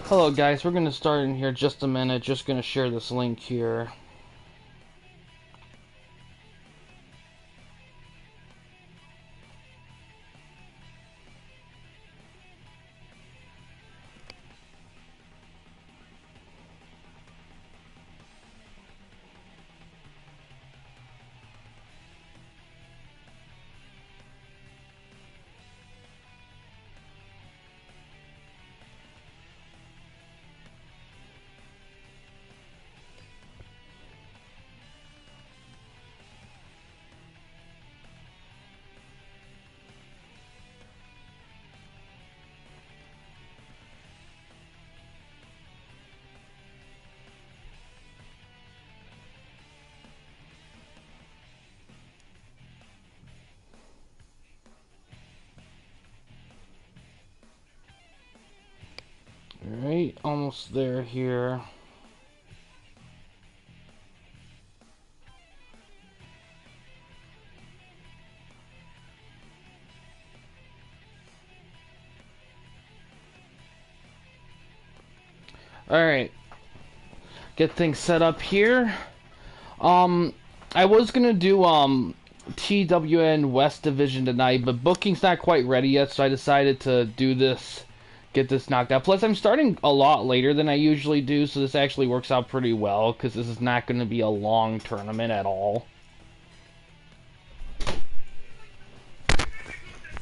Hello guys, we're going to start in here just a minute, just going to share this link here. Alright, almost there here. Alright, get things set up here. I was gonna do TWN West Division tonight, but booking's not quite ready yet, so I decided to do this, get this knocked out. Plus, I'm starting a lot later than I usually do, so this actually works out pretty well, because this is not going to be a long tournament at all.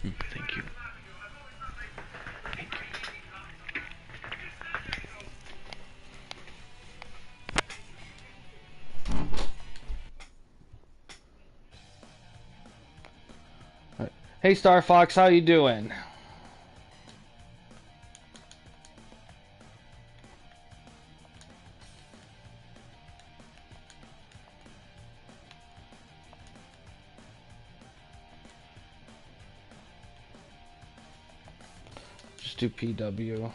Thank you. Hey Star Fox, how you doing? Just do PW.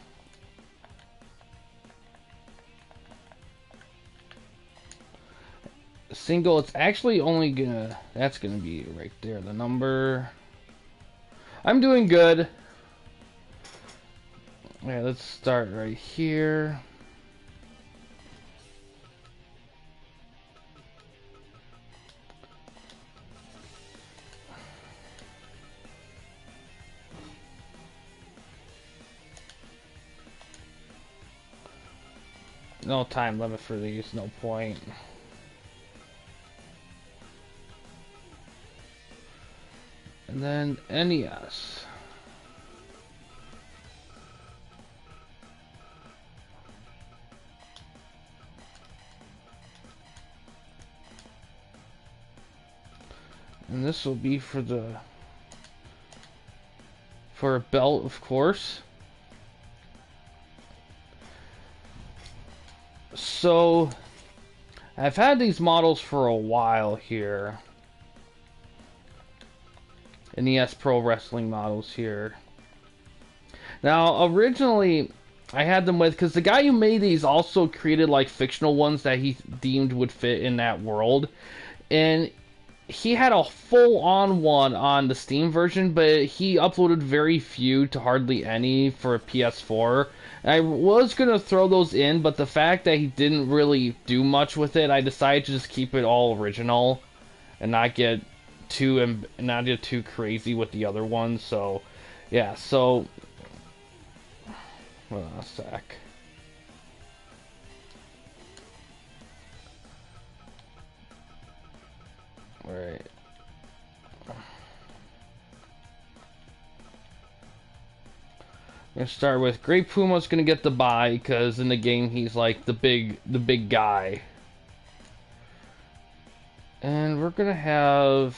Single, it's actually only gonna, that's gonna be right there, the number. I'm doing good. Yeah, let's start right here. No time limit for these, no point. And then NES. And this will be for a belt, of course. So I've had these models for a while here. NES Pro Wrestling models here. Now, originally, I had them with, because the guy who made these also created like fictional ones that he deemed would fit in that world. And he had a full-on one on the Steam version, but he uploaded very few to hardly any for a PS4. And I was gonna throw those in, but the fact that he didn't really do much with it, I decided to just keep it all original and not get too crazy with the other ones. So, yeah. So, hold on a sec. All right. I'm gonna start with Great Puma's gonna get the bye because in the game he's like the big guy. And we're gonna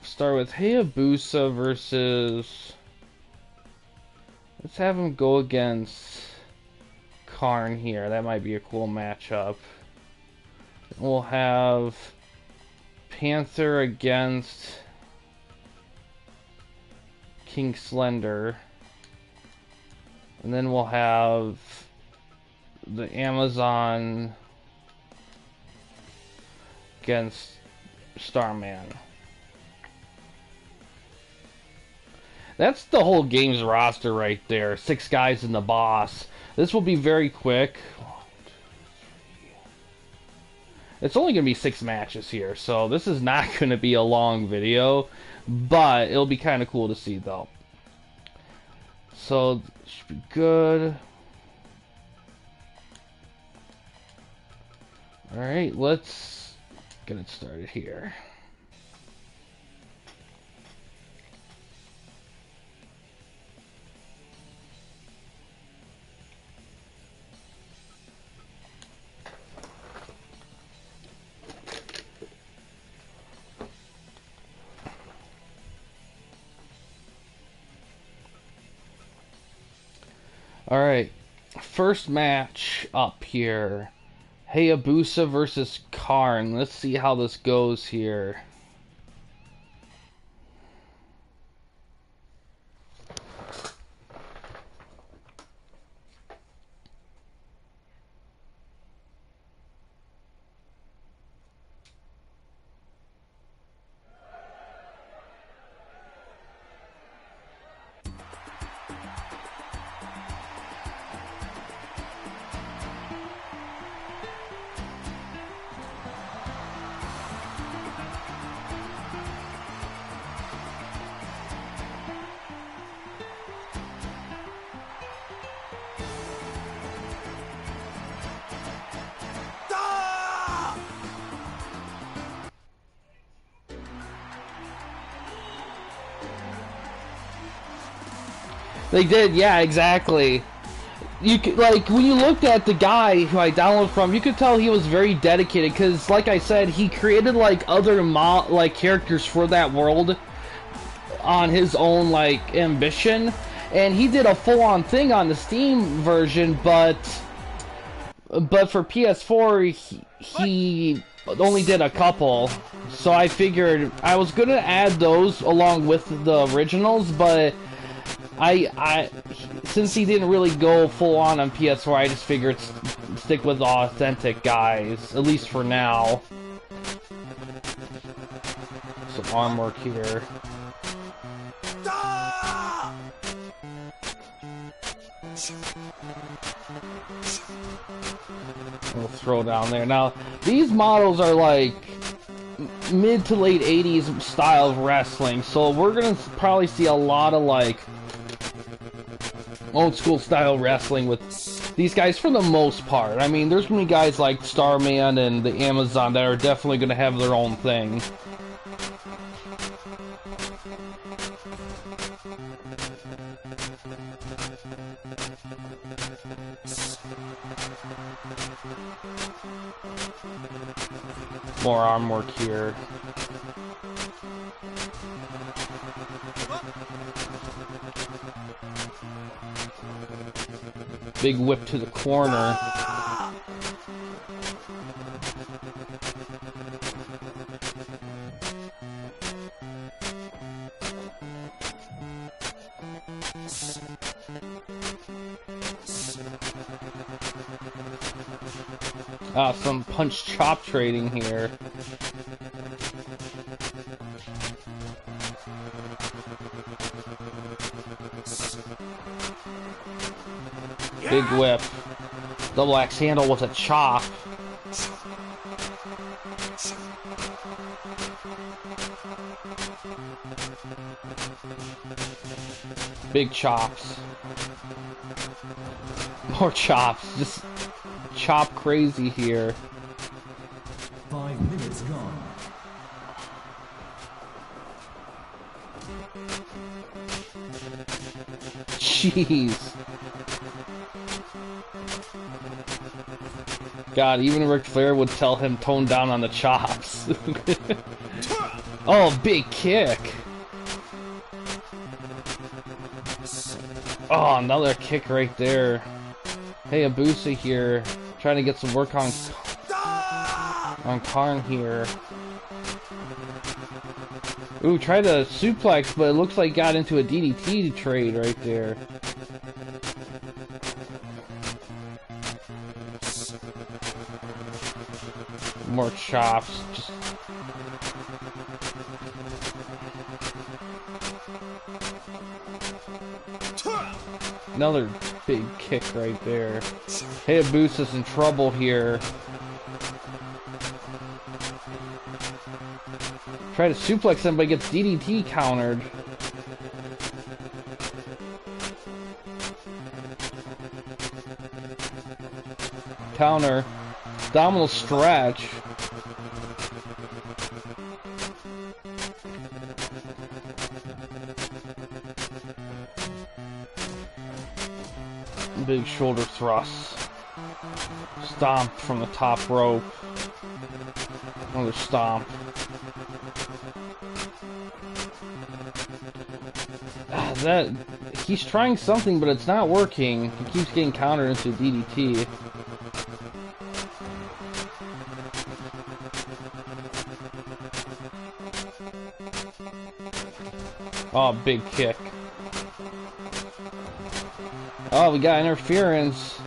start with Hayabusa versus, let's have him go against Karn here. That might be a cool matchup. We'll have Panther against King Slender. And then we'll have the Amazon against Starman. That's the whole game's roster right there. 6 guys and the boss. This will be very quick. It's only going to be 6 matches here, so this is not going to be a long video, but it'll be kind of cool to see, though. So, should be good. Alright, let's get it started here. Alright, first match up here. Hayabusa versus Karn. Let's see how this goes here. They did, yeah, exactly. You could, like, when you looked at the guy who I downloaded from, you could tell he was very dedicated, because, like I said, he created, like, other characters for that world on his own, like, ambition, and he did a full-on thing on the Steam version, but for PS4, he only did a couple, so I figured I was gonna add those along with the originals, but since he didn't really go full on PS4, I just figured stick with the authentic guys, at least for now. Some arm work here. We'll throw down there. Now, these models are like mid to late 80s style of wrestling, so we're gonna probably see a lot of like old school style wrestling with these guys for the most part. I mean, there's gonna be guys like Starman and the Amazon that are definitely gonna have their own thing. More arm work here. Big whip to the corner. Some punch chop trading here. Big whip. Double axe handle with a chop. Big chops. More chops. Just chop crazy here. 5 minutes gone. Jeez. God, even Ric Flair would tell him tone down on the chops. Oh, big kick. Oh, another kick right there. Hayabusa here, trying to get some work on Karn here. Ooh, tried to suplex, but it looks like got into a DDT trade right there. More chops. Just Another big kick right there. Hayabusa's in trouble here. Try to suplex him, but gets DDT countered. Counter. Abdominal stretch. Big shoulder thrust. Stomp from the top rope. Another stomp. He's trying something, but it's not working. He keeps getting countered into DDT. Oh, big kick. Oh, we got interference.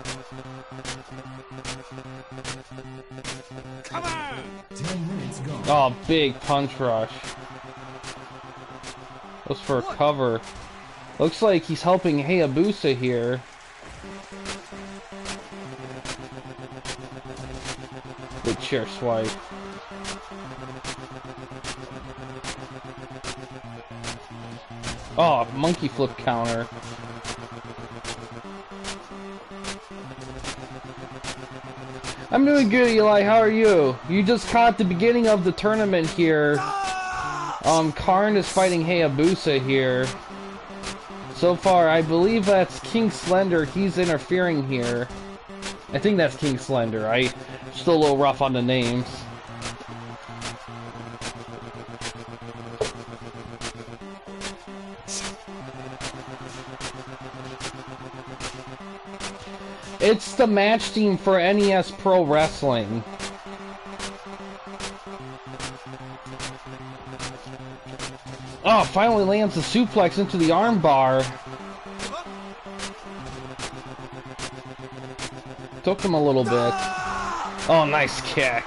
Come on! 10 minutes gone. Oh, big punch rush. Goes for a cover. Looks like he's helping Hayabusa here. Big chair swipe. Oh, monkey flip counter. I'm doing good, Eli. How are you? You just caught the beginning of the tournament here. Karn is fighting Hayabusa here. So far, I believe that's King Slender. He's interfering here. I think that's King Slender, right? Still a little rough on the names. It's the match team for NES Pro Wrestling. Oh, finally lands the suplex into the armbar. Took him a little bit. Oh, nice kick.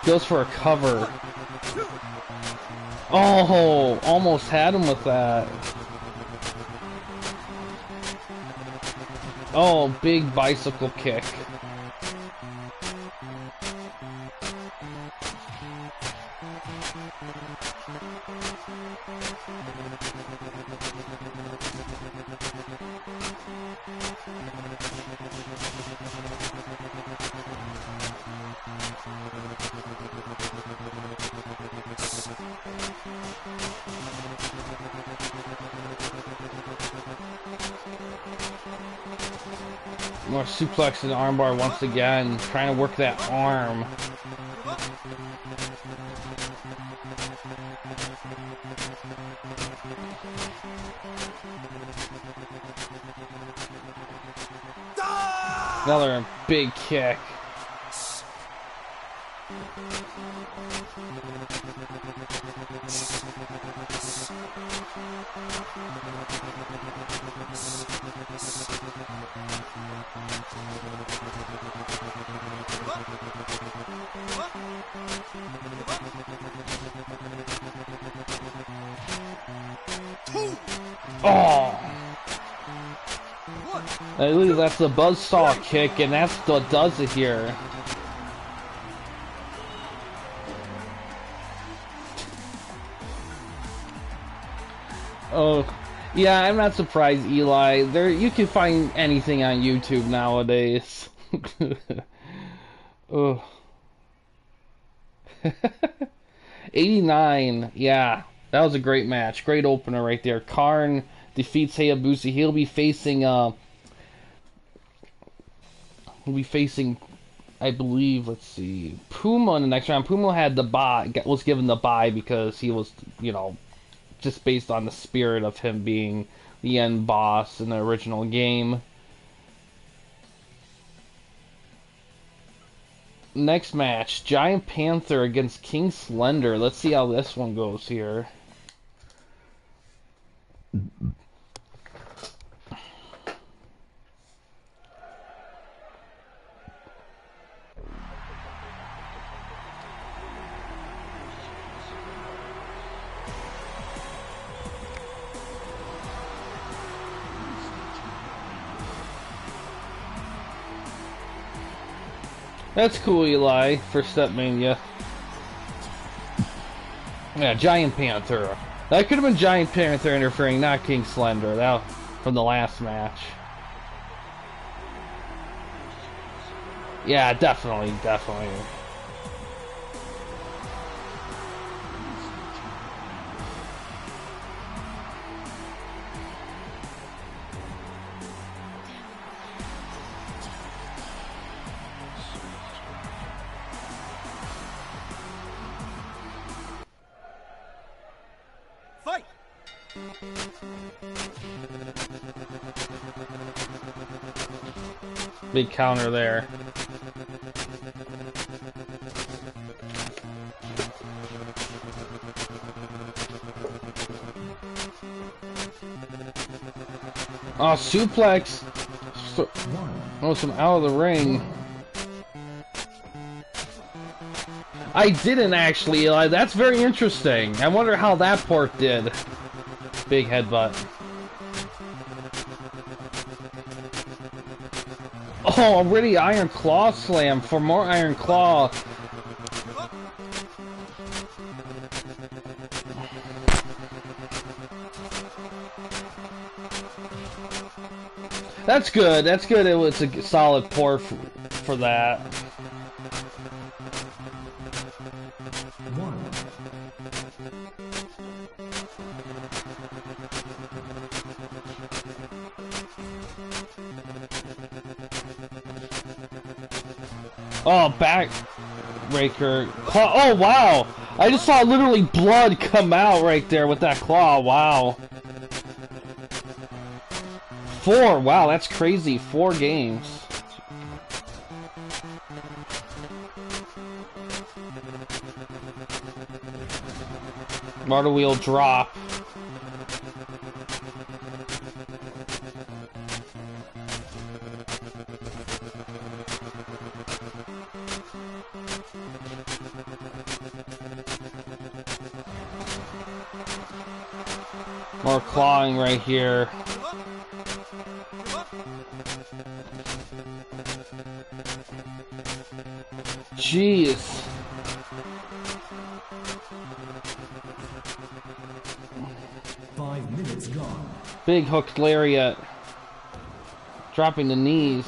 Goes for a cover. Oh, almost had him with that. Oh, big bicycle kick. More suplex and armbar once again, trying to work that arm. Another big kick. Oh! I believe that's the buzzsaw kick, and that's what does it here. Oh, yeah, I'm not surprised, Eli. You can find anything on YouTube nowadays. Oh. 89, yeah. That was a great match. Great opener right there. Karn defeats Hayabusa. He'll be facing, I believe, let's see, Puma in the next round. Puma had the bye, was given the bye because he was, you know, just based on the spirit of him being the end boss in the original game. Next match, Giant Panther against King Slender. Let's see how this one goes here. That's cool, Eli, for Stepmania. Yeah, Giant Panther. That could have been Giant Panther interfering, not King Slender. That from the last match. Yeah, definitely, definitely. Fight! Big counter there. Oh, suplex! Oh, some out of the ring. I didn't actually, Eli. That's very interesting. I wonder how that port did. Big headbutt. Oh, already Iron Claw slam for more Iron Claw. That's good. That's good. It was a solid port for that. Oh, backbreaker. Oh, wow. I just saw literally blood come out right there with that claw. Wow. 4. Wow, that's crazy. 4 games. Marta wheel drop. More clawing right here. Jeez. Gone. Big hooked lariat. Dropping the knees.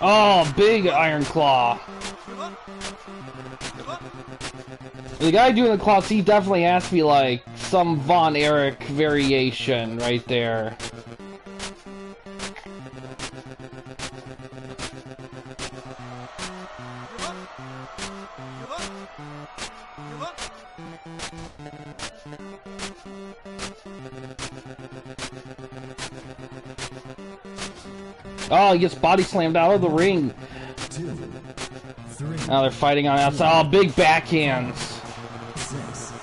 Oh, big Iron Claw. The guy doing the claws, he definitely has to be like some Von Erich variation right there. Oh, he gets body slammed out of the ring. 2, 3. Now they're fighting on outside. Oh, big backhands. 6,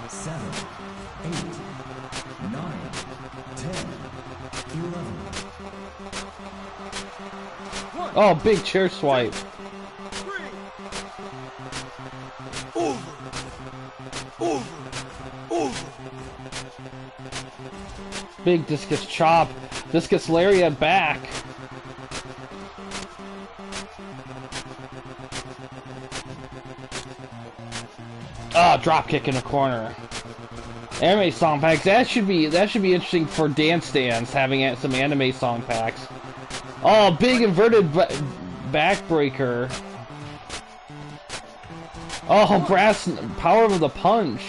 7, 8, 9, 10, 11. Oh, big chair swipe. Big discus chop. Discus lariat back. Oh, drop kick in the corner. Anime song packs. That should be interesting for Dance Dance, having some anime song packs. Oh, big inverted backbreaker. Oh, brass power of the punch.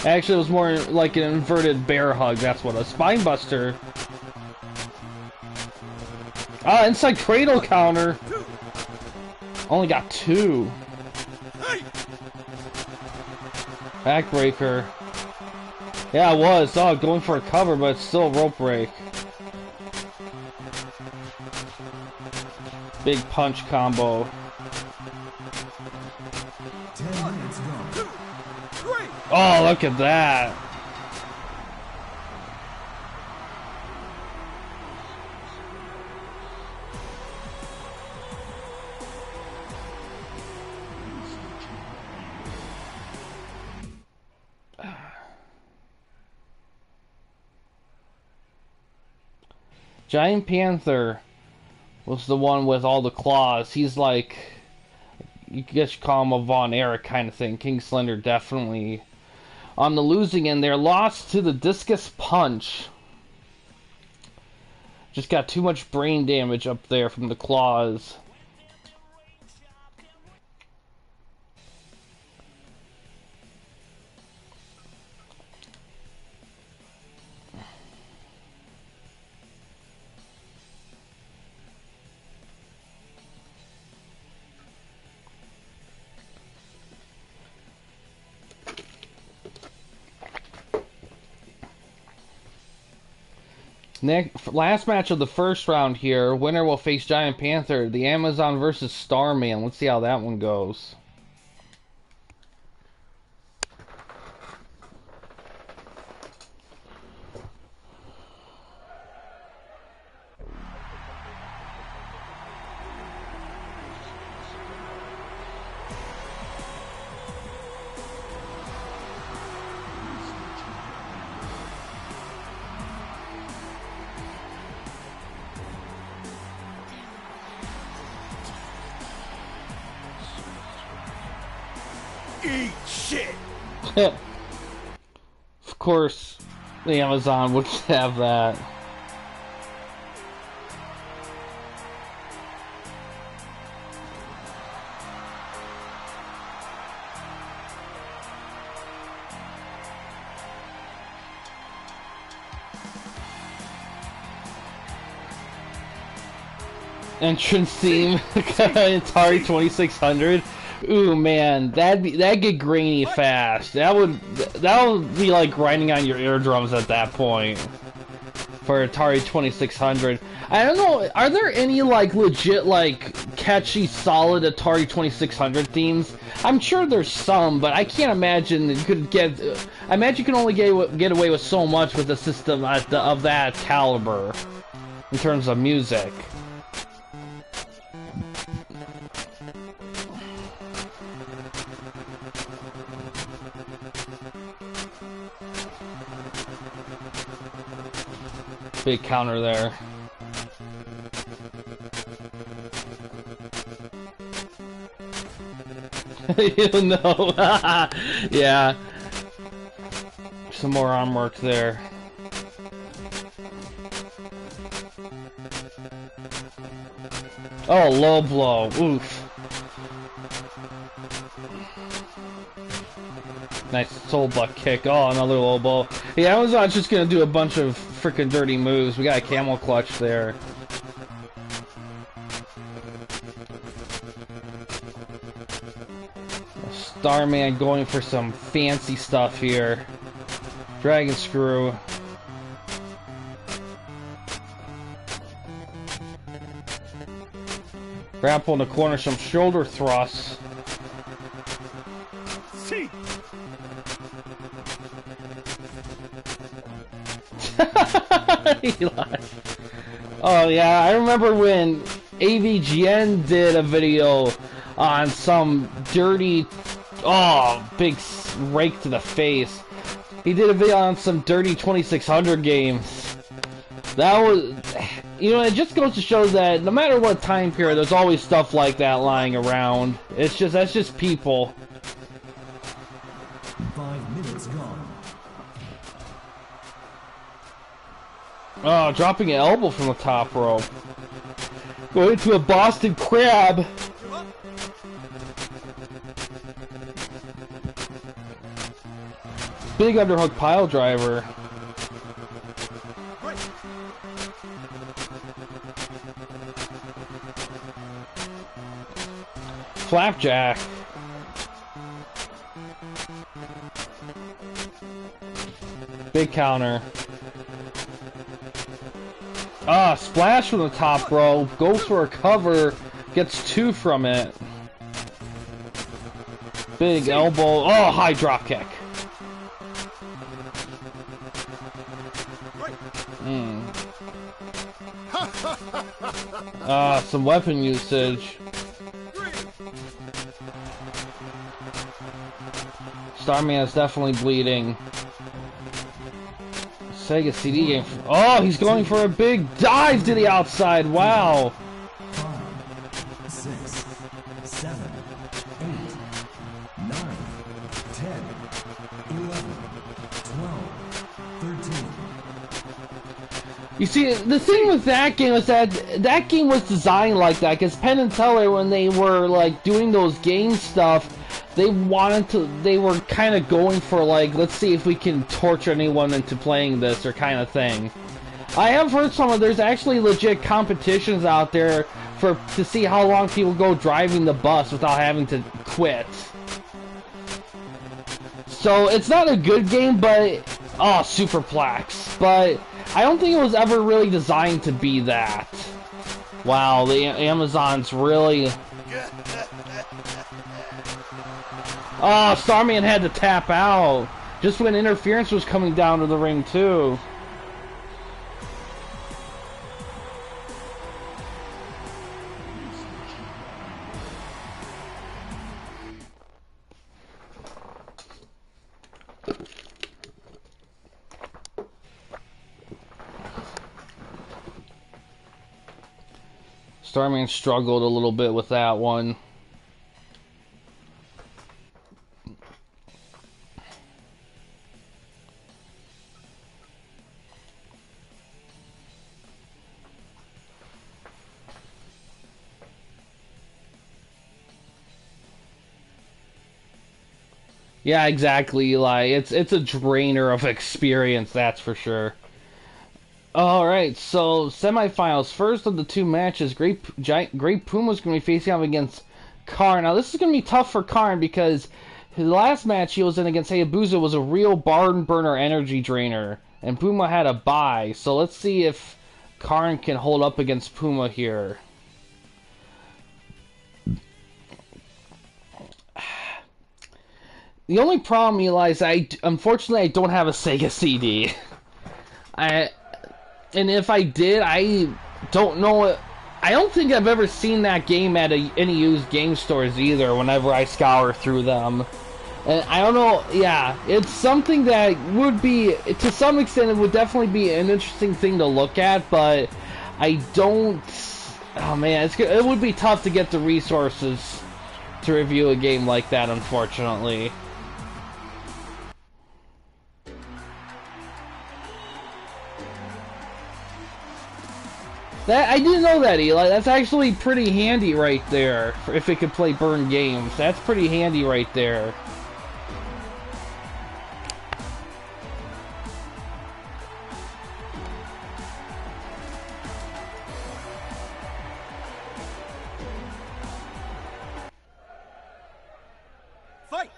Actually, it was more like an inverted bear hug. That's what a spine buster. Ah, inside cradle counter. Only got 2. Backbreaker. Yeah, it was. Oh, going for a cover, but it's still a rope break. Big punch combo. 10 minutes gone. Oh, look at that. Giant Panther was the one with all the claws. He's like, you guess you call him a Von Erich kind of thing. King Slender definitely on the losing end there. Lost to the Discus Punch. Just got too much brain damage up there from the claws. Last match of the first round here. Winner will face Giant Panther. The Amazon versus Starman. Let's see how that one goes. Eat shit! Of course, the Amazon would have that. Entrance theme, Atari 2600. Ooh man, that'd get grainy fast. That would be like grinding on your eardrums at that point. For Atari 2600. I don't know, are there any like legit like catchy solid Atari 2600 themes? I'm sure there's some, but I can't imagine you could get. I imagine you can only get away with so much with a system of that caliber in terms of music. Big counter there. You know, yeah. Some more arm work there. Oh, low blow. Oof. Nice soul butt kick. Oh, another low blow. Yeah, Amazon's just gonna do a bunch of freaking dirty moves. We got a camel clutch there. Starman going for some fancy stuff here. Dragon screw. Grapple in the corner, some shoulder thrusts. Oh yeah, I remember when AVGN did a video on some dirty, big rake to the face. He did a video on some dirty 2600 games. That was, you know, it just goes to show that no matter what time period, there's always stuff like that lying around. That's just people. 5 minutes gone. Oh, dropping an elbow from the top rope. Going into a Boston Crab. Big underhook pile driver. Flapjack. Big counter. Splash from the top rope. Goes for a cover. Gets 2 from it. Big elbow. Oh, high drop kick. Some weapon usage. Starman is definitely bleeding. Sega CD game. Oh, he's going for a big dive to the outside. Wow. 5, 6, 7, 8, 9, 10, 11, 12, 13. You see, the thing with that game is that that game was designed like that, because Penn and Teller, when they were like doing those game stuff, they were kind of going for like, let's see if we can torture anyone into playing this or kind of thing. I have heard there's actually legit competitions out there to see how long people go driving the bus without having to quit. So it's not a good game, but oh, Superplex, but I don't think it was ever really designed to be that. Wow, the Amazon's really... Oh, Starman had to tap out just when interference was coming down to the ring too. Starman struggled a little bit with that one. Yeah, exactly, Eli. It's a drainer of experience, that's for sure. Alright, so semifinals. First of the two matches, Great Puma's going to be facing off against Karn. Now, this is going to be tough for Karn because his last match he was in against Hayabusa was a real barn burner energy drainer, and Puma had a bye. So let's see if Karn can hold up against Puma here. The only problem, Eli, is unfortunately I don't have a Sega CD. And if I did, I don't know. I don't think I've ever seen that game at any used game stores either. Whenever I scour through them, and I don't know. Yeah, it's something that would be, to some extent, it would definitely be an interesting thing to look at. But I don't. Oh man, it would be tough to get the resources to review a game like that, unfortunately. I didn't know that, Eli. That's actually pretty handy right there. If it could play burn games. That's pretty handy right there. Fight!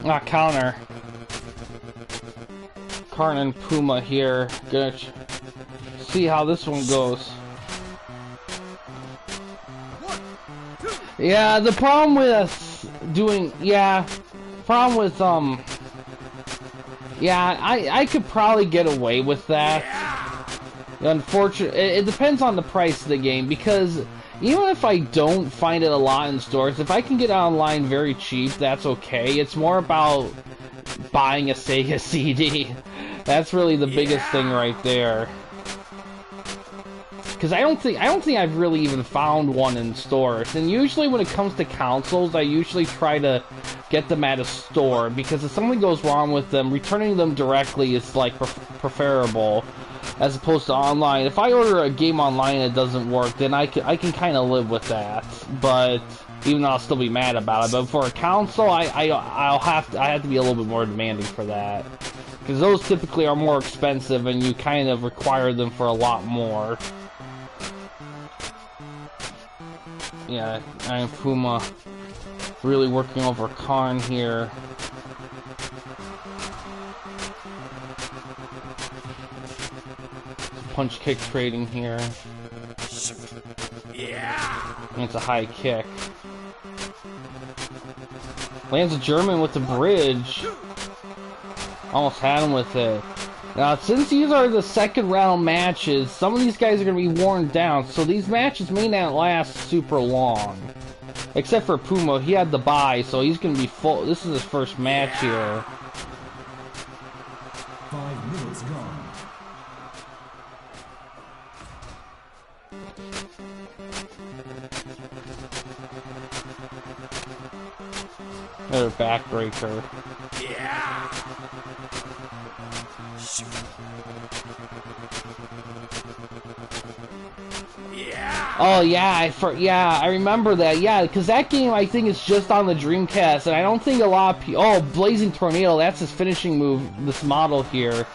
Ah, counter. Karn and Puma here. Gonna see how this one goes. Yeah, the problem with doing... Yeah, problem with, yeah, I could probably get away with that. Unfortunately, it depends on the price of the game, because even if I don't find it a lot in stores, if I can get it online very cheap, that's okay. It's more about buying a Sega CD. That's really the biggest thing right there. Because I don't think I've really even found one in stores. And usually when it comes to consoles, I usually try to get them at a store, because if something goes wrong with them, returning them directly is like preferable, as opposed to online. If I order a game online and it doesn't work, then I can kind of live with that. But even though I'll still be mad about it, but for a console, I have to be a little bit more demanding for that, because those typically are more expensive and you kind of require them for a lot more. Yeah, and Puma really working over Karn here. Punch kick trading here. Yeah! And it's a high kick. Lands a German with the bridge. Almost had him with it. Now, since these are the second round matches, some of these guys are going to be worn down, so these matches may not last super long. Except for Puma, he had the bye, so he's going to be full. This is his first match here. 5 minutes gone. Another backbreaker. Yeah. Shoot. Yeah. Oh yeah, I remember that. Yeah, because that game I think is just on the Dreamcast, and I don't think a lot of people. Oh, Blazing Tornado, that's his finishing move. This model here,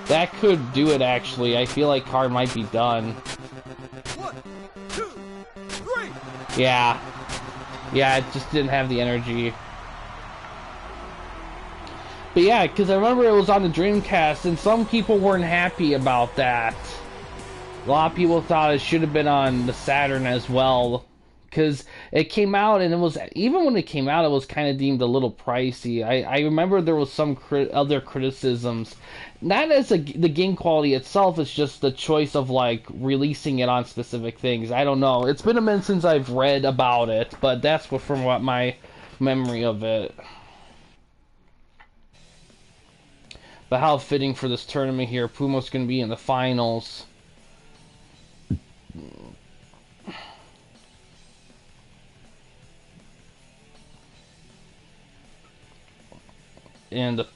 that could do it actually. I feel like card might be done. 1, 2, 3. Yeah, it just didn't have the energy. But yeah, because I remember it was on the Dreamcast, and some people weren't happy about that. A lot of people thought it should have been on the Saturn as well, because it came out, and it was, even when it came out, it was kind of deemed a little pricey. I remember there was some other criticisms, not as the game quality itself, it's just the choice of like releasing it on specific things. I don't know. It's been a minute since I've read about it, but that's from what my memory of it. But how fitting for this tournament here. Puma's going to be in the finals. And the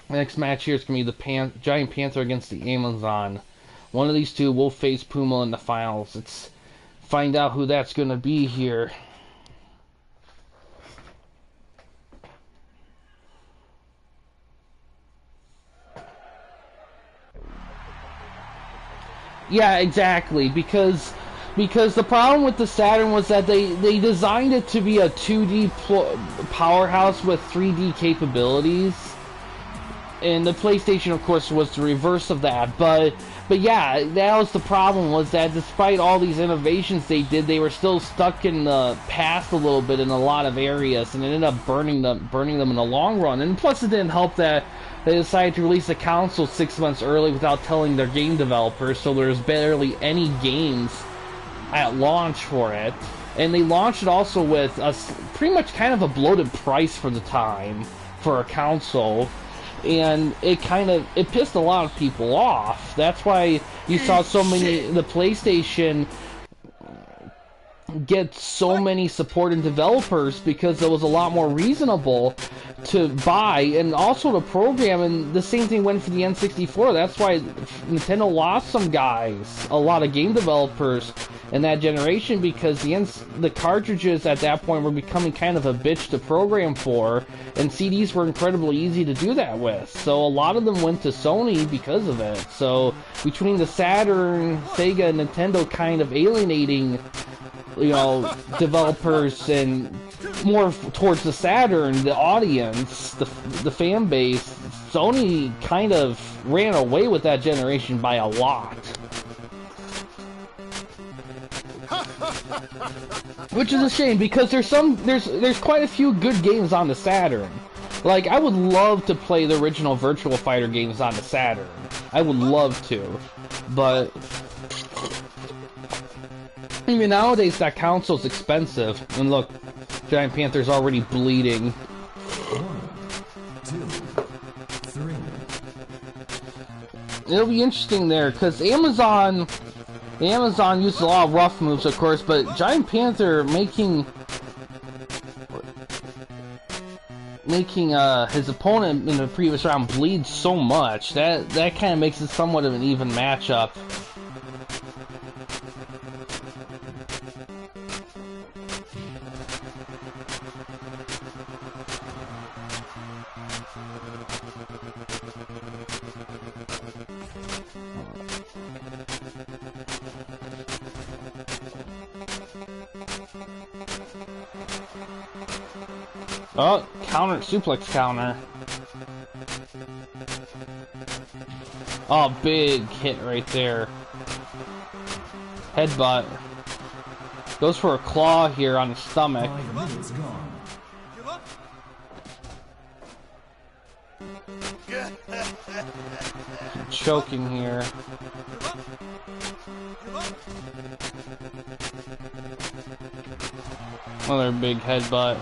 next match here is going to be the Giant Panther against the Amazon. One of these two will face Puma in the finals. Let's find out who that's going to be here. Yeah, exactly, because the problem with the Saturn was that they designed it to be a 2D powerhouse with 3D capabilities, and the PlayStation, of course, was the reverse of that. But yeah, that was the problem, was that despite all these innovations they did, they were still stuck in the past a little bit in a lot of areas, and it ended up burning them in the long run. And plus, it didn't help that they decided to release the console 6 months early without telling their game developers, so there's barely any games at launch for it. And they launched it also with a pretty much kind of a bloated price for the time for a console, and it pissed a lot of people off. That's why you saw so many, the PlayStation get so many support and developers, because it was a lot more reasonable to buy and also to program. And the same thing went for the N64. That's why Nintendo lost some guys, a lot of game developers in that generation, because the cartridges at that point were becoming kind of a bitch to program for, and CDs were incredibly easy to do that with. So a lot of them went to Sony because of it. So between the Saturn, Sega, and Nintendo kind of alienating, developers, and more towards the Saturn, the audience, the fan base, Sony kind of ran away with that generation by a lot. Which is a shame, because there's quite a few good games on the Saturn. Like, I would love to play the original Virtua Fighter games on the Saturn. I would love to, but even nowadays, that console's expensive. And look, Giant Panther's already bleeding. 1, 2, 3. It'll be interesting there, because the Amazon uses a lot of rough moves, of course, but Giant Panther making his opponent in the previous round bleed so much, that kind of makes it somewhat of an even matchup. Oh, suplex counter. Oh, big hit right there. Headbutt. Goes for a claw here on his stomach. 5 minutes gone. Give up. Choking here. Another big headbutt.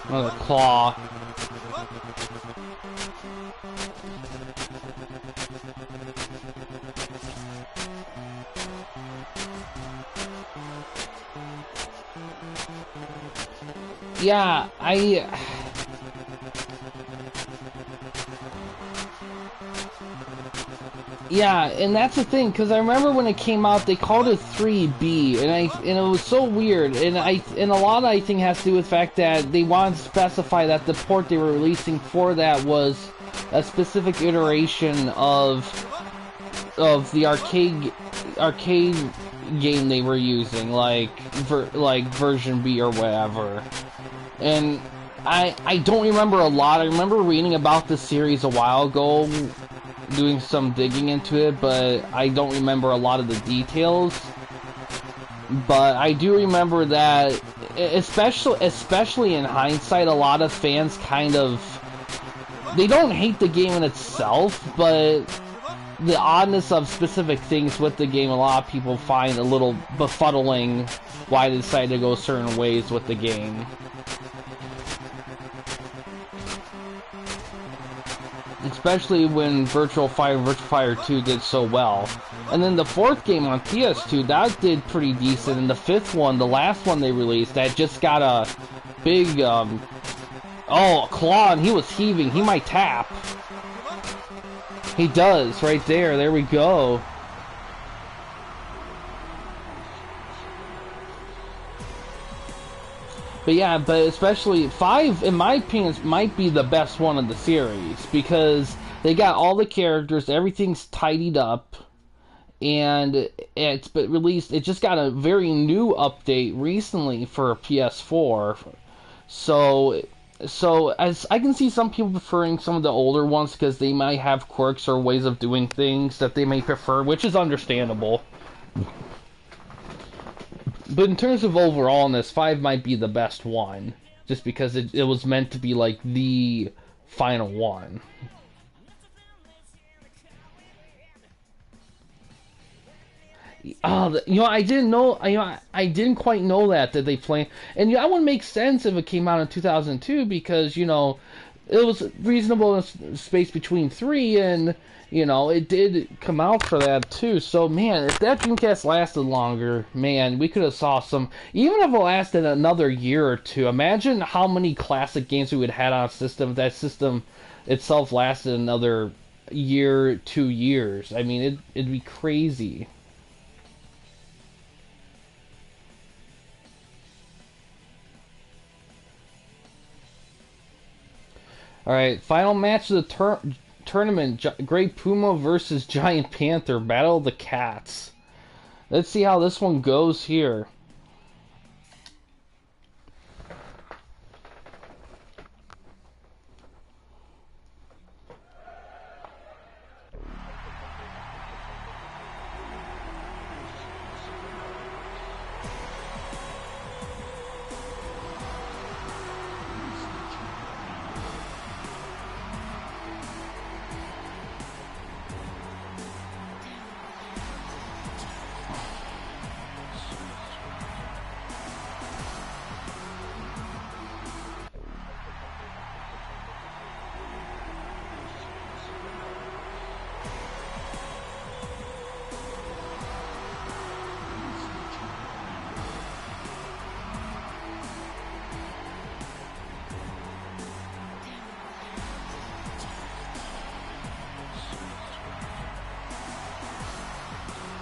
Another claw. Yeah, yeah, and that's the thing, because I remember when it came out, they called it 3B, and it was so weird, and a lot I think has to do with the fact that they wanted to specify that the port they were releasing for that was a specific iteration of the arcade game they were using, like version B or whatever. And I don't remember a lot. I remember reading about the series a while ago, doing some digging into it, but I don't remember a lot of the details. But I do remember that, especially in hindsight, a lot of fans kind of, they don't hate the game in itself, but the oddness of specific things with the game, a lot of people find a little befuddling why they decided to go certain ways with the game. Especially when Virtual Fighter 2 did so well. And then the fourth game on PS2, that did pretty decent. And the fifth one, the last one they released, that just got a big, oh, claw, and he was heaving. He might tap. He does, right there. There we go. But yeah, but especially 5, in my opinion, might be the best one of the series, because they got all the characters, everything's tidied up, and it's been released. It just got a very new update recently for PS4. So as I can see some people preferring some of the older ones because they might have quirks or ways of doing things that they may prefer, which is understandable. But in terms of overallness, 5 might be the best one, just because it was meant to be like the final one. Oh, I didn't know. I didn't quite know that they play, and that would make sense if it came out in 2002, because it was reasonable space between 3, and it did come out for that too. So man, if that Dreamcast lasted longer, man, we could have saw some. Even if it lasted another year or two, imagine how many classic games we would have had on a system if that system itself lasted another year, 2 years. I mean, it'd be crazy. Alright, final match of the tournament. Great Puma versus Giant Panther. Battle of the Cats. Let's see how this one goes here.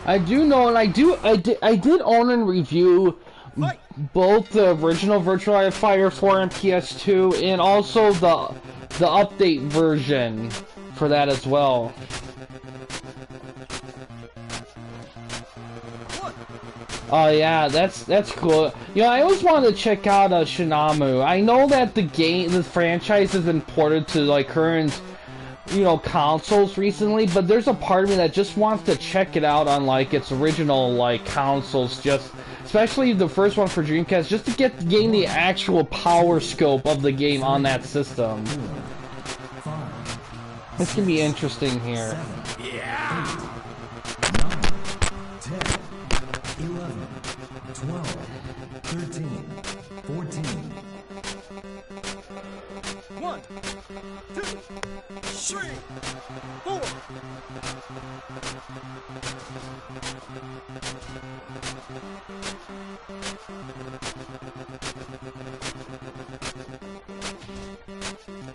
I do know, and I did own and review both the original Virtual Fighter 4 and PS2, and also the update version for that as well. Oh yeah, that's cool. I always wanted to check out Shinamo. I know that the franchise has been ported to like current consoles recently, but there's a part of me that just wants to check it out on like its original like consoles, just especially the first one for Dreamcast, just to gain the actual power scope of the game on that system. This can be interesting here. 7, yeah. 9, 10, 11, 12, 13, 14. 1, 2, 3, 4.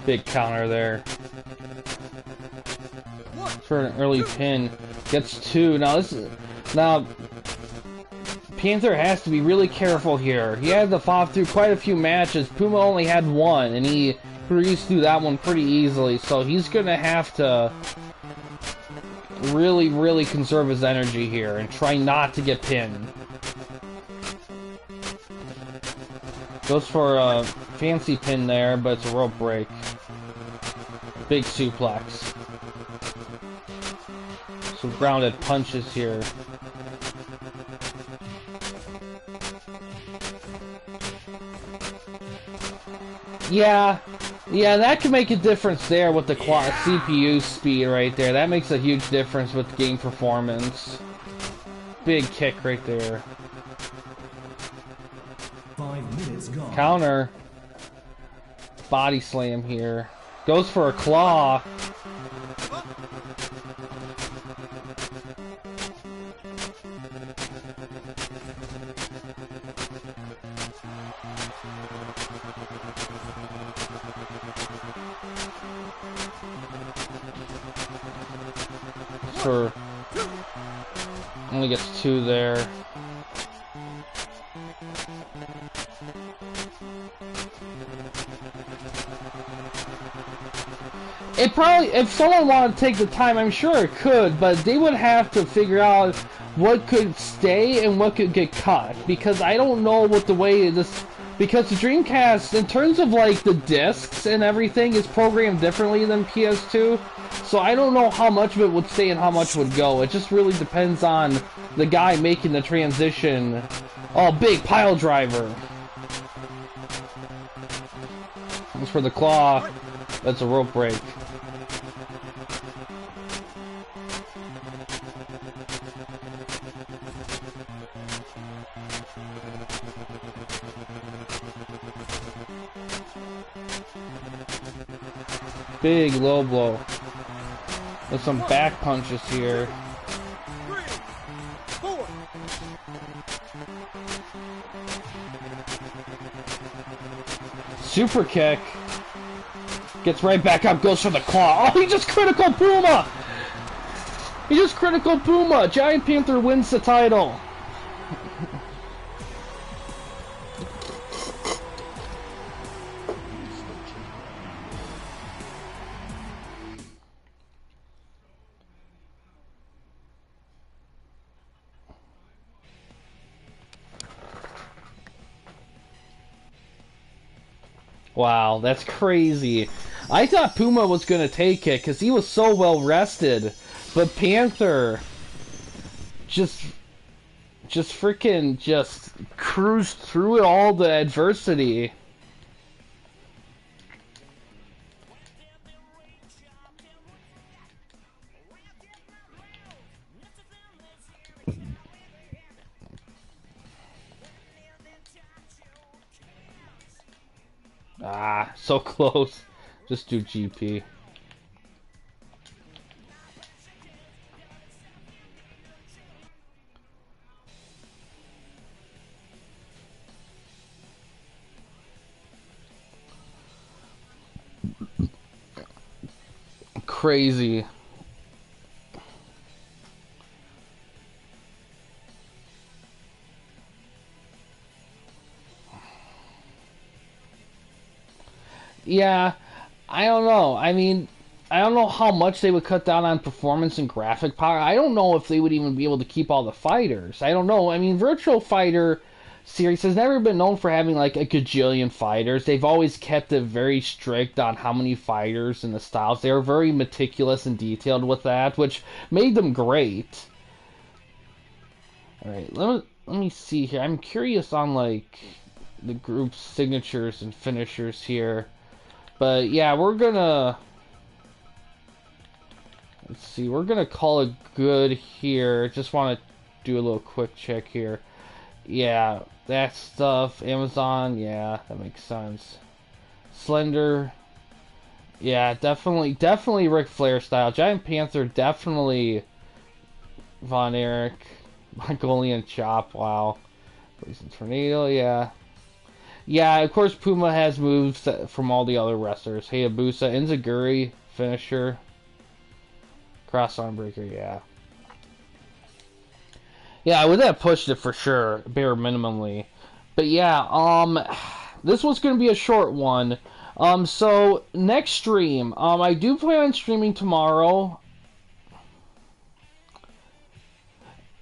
Big counter there. For an early pin. Gets 2. Now Panther has to be really careful here. He had to fought through quite a few matches. Puma only had 1, and he breezed through that one pretty easily. So he's gonna have to really conserve his energy here and try not to get pinned. Goes for a fancy pin there, but it's a rope break. Big suplex. Some grounded punches here. Yeah, that can make a difference there with the CPU speed right there. That makes a huge difference with game performance. Big kick right there. 5 minutes gone. Counter. Body slam here. Goes for a claw. For only gets 2 there. It probably, if someone wanted to take the time, I'm sure it could, but they would have to figure out what could stay and what could get cut, because I don't know what the way this, because the Dreamcast, in terms of like the discs and everything, is programmed differently than PS2, so I don't know how much of it would stay and how much would go. It just really depends on the guy making the transition. Oh, big pile driver. As for the claw, that's a rope break. Big low blow. With some back punches here. 3, 4. Super kick. Gets right back up, goes for the claw. Oh, he just critical Puma! He just critical Puma! Giant Panther wins the title. Wow, that's crazy. I thought Puma was going to take it because he was so well rested. But Panther just freaking cruised through it all the adversity. Ah, so close. Just do GP. Crazy. Yeah, I don't know. I mean, I don't know how much they would cut down on performance and graphic power. I don't know if they would even be able to keep all the fighters. I don't know. I mean, Virtual Fighter series has never been known for having like a gajillion fighters. They've always kept it very strict on how many fighters and the styles. They were very meticulous and detailed with that, which made them great. Alright, let me see here. I'm curious on like the group's signatures and finishers here. But yeah, we're gonna Let's see, we're gonna call it good here. Just want to do a little quick check here. Yeah, that stuff. Amazon, yeah, that makes sense. Slender, yeah, definitely Ric Flair style. Giant Panther, definitely Von Erich. Mongolian Chop, wow. Blazing Tornado, yeah. Yeah, of course Puma has moves from all the other wrestlers. Hayabusa, Enziguri, finisher. Cross arm breaker, yeah. Yeah, I would have pushed it for sure, bare minimally. But yeah, this was gonna be a short one. So next stream, I do plan on streaming tomorrow.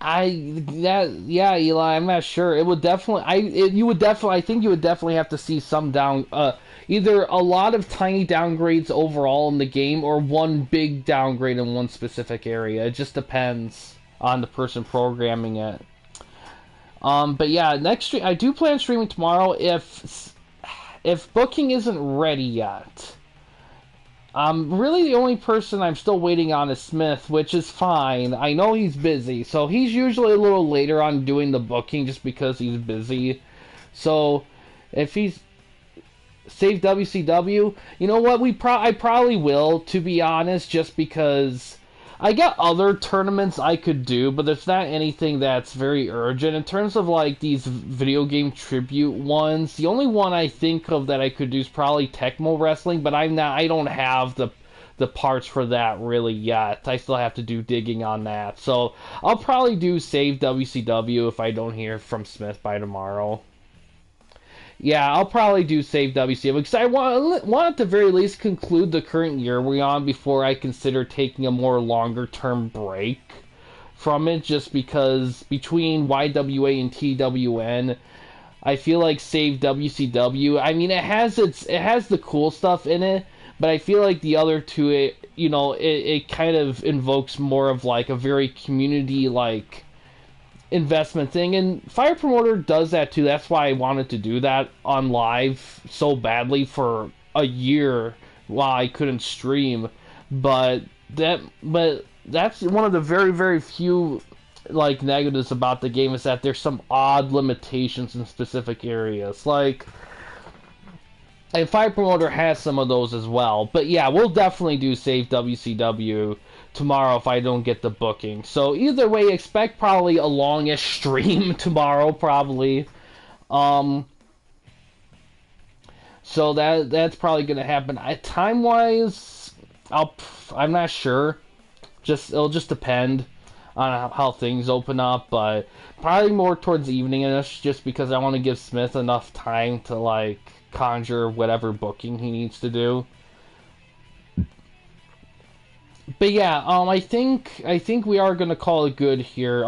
Yeah, Eli, I'm not sure. It would definitely, I think you would definitely have to see some either a lot of tiny downgrades overall in the game or one big downgrade in one specific area. It just depends on the person programming it. But yeah, next stream, I do plan on streaming tomorrow if booking isn't ready yet. Really the only person I'm still waiting on is Smith, which is fine. I know he's busy, so he's usually a little later on doing the booking just because he's busy. So, if he's save WCW, you know what? I probably will, to be honest, just because I got other tournaments I could do, but there's not anything that's very urgent. In terms of like these video game tribute ones, the only one I think of that I could do is probably Tecmo Wrestling, but I don't have the parts for that really yet. I still have to do digging on that. So I'll probably do Save WCW if I don't hear from Smith by tomorrow. Yeah, I'll probably do Save WCW because I want at the very least conclude the current year we're on before I consider taking a more longer term break from it. Just because between YWA and TWN, I feel like Save WCW. I mean, it has the cool stuff in it, but I feel like the other two, it kind of invokes more of like a very community like investment thing, and Fire Promoter does that too. That's why I wanted to do that on live so badly for a year while I couldn't stream. But that's one of the very few like negatives about the game, is that there's some odd limitations in specific areas. Like, and Fire Promoter has some of those as well. But yeah, we'll definitely do Save WCW tomorrow if I don't get the booking. So either way, expect probably a longish stream tomorrow, probably. So that's probably gonna happen. Time wise, I'm not sure. It'll just depend on how things open up, but probably more towards evening-ish, just because I want to give Smith enough time to like conjure whatever booking he needs to do. But yeah, I think we are gonna call it good here.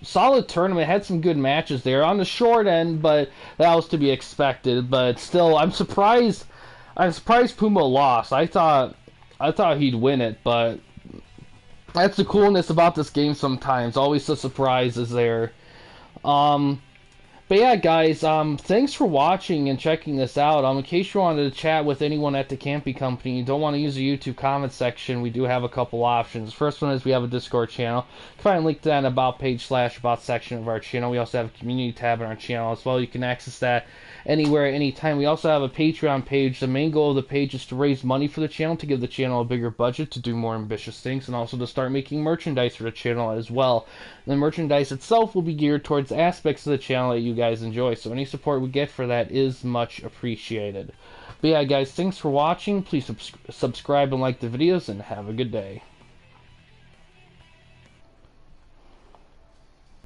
Solid tournament, had some good matches there on the short end, but that was to be expected. But still, I'm surprised Puma lost. I thought he'd win it, but that's the coolness about this game sometimes. Always the surprise is there. But yeah, guys, thanks for watching and checking this out. In case you wanted to chat with anyone at the Campy Company, you don't want to use the YouTube comment section, we do have a couple options. First one is we have a Discord channel. You can find a link to that in About page / About section of our channel. We also have a community tab in our channel as well. You can access that anywhere, anytime. We also have a Patreon page. The main goal of the page is to raise money for the channel, to give the channel a bigger budget, to do more ambitious things, and also to start making merchandise for the channel as well. The merchandise itself will be geared towards aspects of the channel that you guys enjoy, so any support we get for that is much appreciated. But yeah, guys, thanks for watching. Please subscribe and like the videos, and have a good day.